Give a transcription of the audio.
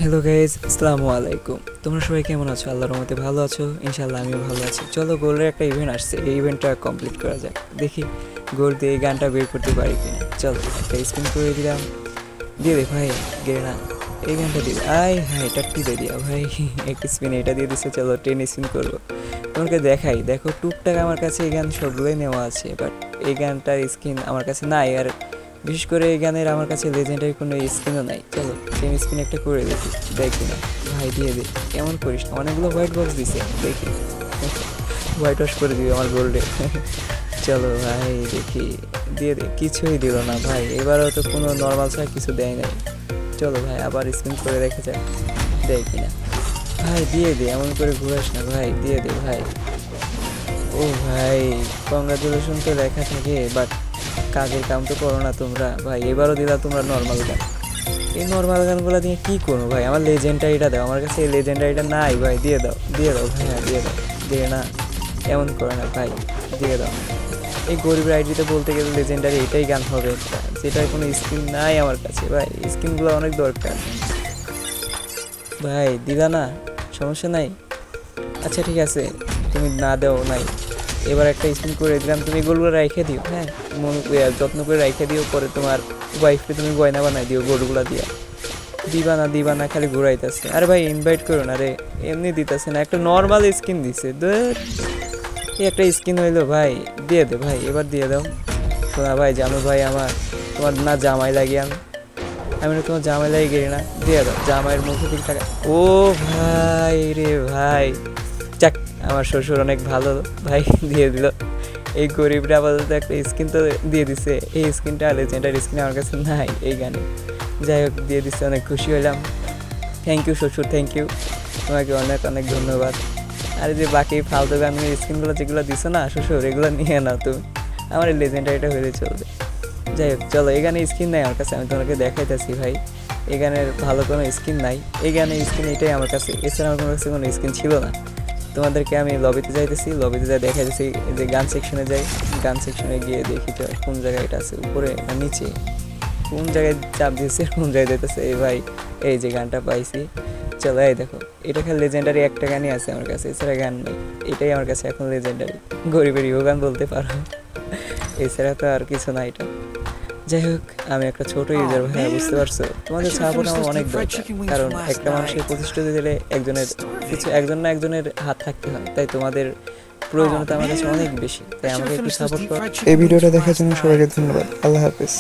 Hello guys, আসসালামু আলাইকুম। তোমরা সবাই কেমন আছো? আল্লাহর রহমতে ভালো আছো? ইনশাল্লাহ আমিও ভালো আছি। চলো, গোলের একটা ইভেন্ট আসছে, এই ইভেন্টটা কমপ্লিট করা যাক। দেখি গোল দিয়ে এই গানটা বের করতে পারি কিনা। চলো, একটা স্পিন করে দিলাম। দিয়ে দে ভাই, গে না, এই গানটা দিয়ে আয় হাই টাট্টি দিয়ে দিয়া ভাই। এক স্পিন এটা দিয়ে দিচ্ছে। চলো 10 স্পিন করবো। তোমাকে দেখাই, দেখো টুকটাক আমার কাছে এই গান সবগুলোই নেওয়া আছে, বাট এই গানটার স্কিন আমার কাছে নাই। আর বিশেষ করে এই গানের আমার কাছে লেজেন্ডারি কোনো স্কিনও নাই। চলো 10 স্পিন একটা করে দেখি, দেখি না ভাই, দিয়ে দে। কেমন করিস না, অনেকগুলো হোয়াইট বক্স দিছে, দেখি হোয়াইট ওয়াশ করে দিবি আমার গোল্ডে। চলো ভাই দেখি, দিয়ে দে। কিছুই দিল না ভাই, এবারও তো কোনো নর্মাল ছাড়া কিছু দেয় নাই। চলো ভাই আবার স্পিন করে রেখে যাক, দেয় কিনা। ভাই দিয়ে দে, এমন করে ঘুরাস না ভাই, দিয়ে দে ভাই। ও ভাই, কংগ্রাচুলেশন তো লেখা থাকে, বাট কাজের কাম তো করো না তোমরা ভাই। এবারও দিলা তোমরা নর্মাল গান। এই নর্মাল গানগুলো দিয়ে কী করবো ভাই? আমার লেজেন্ডারিটা দাও, আমার কাছে এই লেজেন্ডারিটা নাই ভাই। দিয়ে দাও, দিয়ে দাও ভাই, হ্যাঁ দিয়ে দাও। দিয়ে না, এমন করে না ভাই, দিয়ে দাও। এই গরিবের আইডিতে বলতে গেলে লেজেন্ডারি এটাই গান হবে একটা, যেটার কোনো স্কিন নাই আমার কাছে ভাই। স্কিনগুলো অনেক দরকার ভাই। দিলা না, সমস্যা নাই। আচ্ছা ঠিক আছে, তুমি না দাও নাই, এবার একটা স্পিন করে দিলাম। তুমি গোলগুলো রেখে দিও, হ্যাঁ যত্ন করে রেখে দিও। পরে তোমার ওয়াইফকে তুমি গয়না বানাই দিও গোলগুলা দিয়া। দিবা না, দিবা না, খালি ঘুরাইতেছে। আরে ভাই ইনভাইট করো না রে, এমনি দিতেছে না। একটা নর্মাল স্কিন দিছে, এই একটা স্কিন হইলো ভাই। দিয়ে দে ভাই, এবার দিয়ে দাও। শোনা ভাই, জানো ভাই আমার, তোমার না জামাই লাগি আমি, আমি না তোমার জামাই লাগে গেলি না। দিয়ে দাও, জামাইয়ের মুখে দিকে টাকা। ও ভাই রে ভাই, যাক আমার শ্বশুর অনেক ভালো ভাই, দিয়ে দিল। এই গরিবরা আপাতত একটা স্কিন তো দিয়ে দিছে। এই স্কিনটা লেজেন্ডারি স্কিন আমার কাছে নাই এই গানে। যাই হোক, দিয়ে দিচ্ছে, অনেক খুশি হইলাম। থ্যাংক ইউ শ্বশুর, থ্যাংক ইউ, তোমাকে অনেক অনেক ধন্যবাদ। আর যে বাকি ফালতু গানের স্কিনগুলো যেগুলো দিছো না শ্বশুর, এগুলো নিয়ে নাও তুমি, আমার এই লেজেন্ডারিটা হলে চলবে। যাই হোক চলো, এই গানে স্কিন নাই আমার কাছে, আমি তোমাকে দেখাইতেছি ভাই। এই গানের ভালো কোনো স্কিন নাই, এই গানের স্কিন এটাই আমার কাছে, এছাড়া আমার কাছে কোনো স্কিন ছিল না। তোমাদেরকে আমি লবিতে যাইতেছি, লবিতে যাই দেখাইতেছি যে গান সেকশনে যাই। গান সেকশনে গিয়ে দেখি তো কোন জায়গায় এটা আছে, উপরে না নিচে, কোন জায়গায় চাপ দিয়েছে, কোন জায়গায় দিতেছে। এই ভাই, এই যে গানটা পাইছি। চলো এই দেখো, এটা খালি লেজেন্ডারি একটা গানই আছে আমার কাছে, এছাড়া গান নেই। এটাই আমার কাছে এখন লেজেন্ডারি, গরিবের ইউ গান বলতে পারো। এছাড়া তো আর কিছু না এটা। যাই হোক, আমি একটা ছোট ইউজার ভাই, বুঝতে পারছো? তোমাদের সাপোর্ট আমার অনেক দরকার, কারণ একটা মানুষের প্রতিষ্ঠিত দিলে একজনের কিছু, একজন না একজনের হাত থাকতে হয়। তাই তোমাদের প্রয়োজনীয়তা আমার কাছে অনেক বেশি, তাই আমাকে একটু সাপোর্ট করো। এই ভিডিওটা দেখার জন্য সবাইকে ধন্যবাদ। আল্লাহ হাফিজ।